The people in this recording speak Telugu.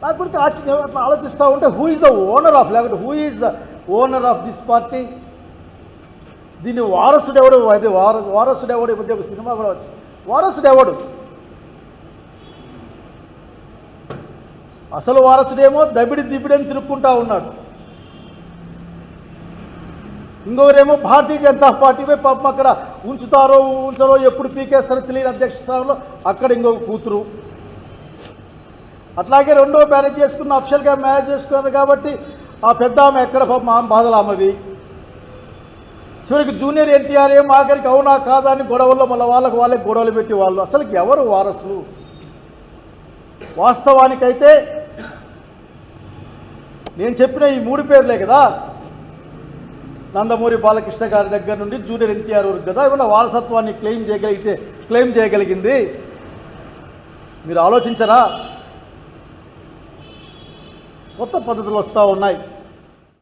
నాకు గురించి ఆశ్చర్యం అట్లా ఆలోచిస్తూ ఉంటే who is the owner of, లేకపోతే who is the owner of this party, దీన్ని వారసుడెవడు, అది వారసుడెవడు. ఈ మధ్య ఒక సినిమా కూడా వచ్చింది, వారసుడెవడు. అసలు వారసుడేమో దిబిడని తిరుక్కుంటా ఉన్నాడు, ఇంకొకరేమో భారతీయ జనతా పార్టీపై పాపం అక్కడ ఉంచరో ఎప్పుడు పీకేస్తారో తెలియని అధ్యక్ష స్థానంలో అక్కడ ఇంకొక కూతురు. అట్లాగే రెండో మ్యారేజ్ చేసుకున్న, అఫిషియల్గా మ్యారేజ్ చేసుకున్నారు కాబట్టి ఆ పెద్ద ఆమె ఎక్కడ పాపం ఆమె బాధలు ఆమెవి. చివరికి జూనియర్ ఎన్టీఆర్ ఏం ఆఖరికి అవునా కాదా అని గొడవల్లో మళ్ళీ వాళ్ళకి గొడవలు పెట్టి వాళ్ళు అసలుకి ఎవరు వారసులు. వాస్తవానికైతే నేను చెప్పిన ఈ 3 పేర్లే కదా, నందమూరి బాలకృష్ణ గారి దగ్గర నుండి జూనియర్ ఎన్టీఆర్ వరకు కదా ఏమన్నా వారసత్వాన్ని క్లెయిమ్ చేయగలిగింది. మీరు ఆలోచించరా? కొత్త పద్ధతులు వస్తూ ఉన్నాయి.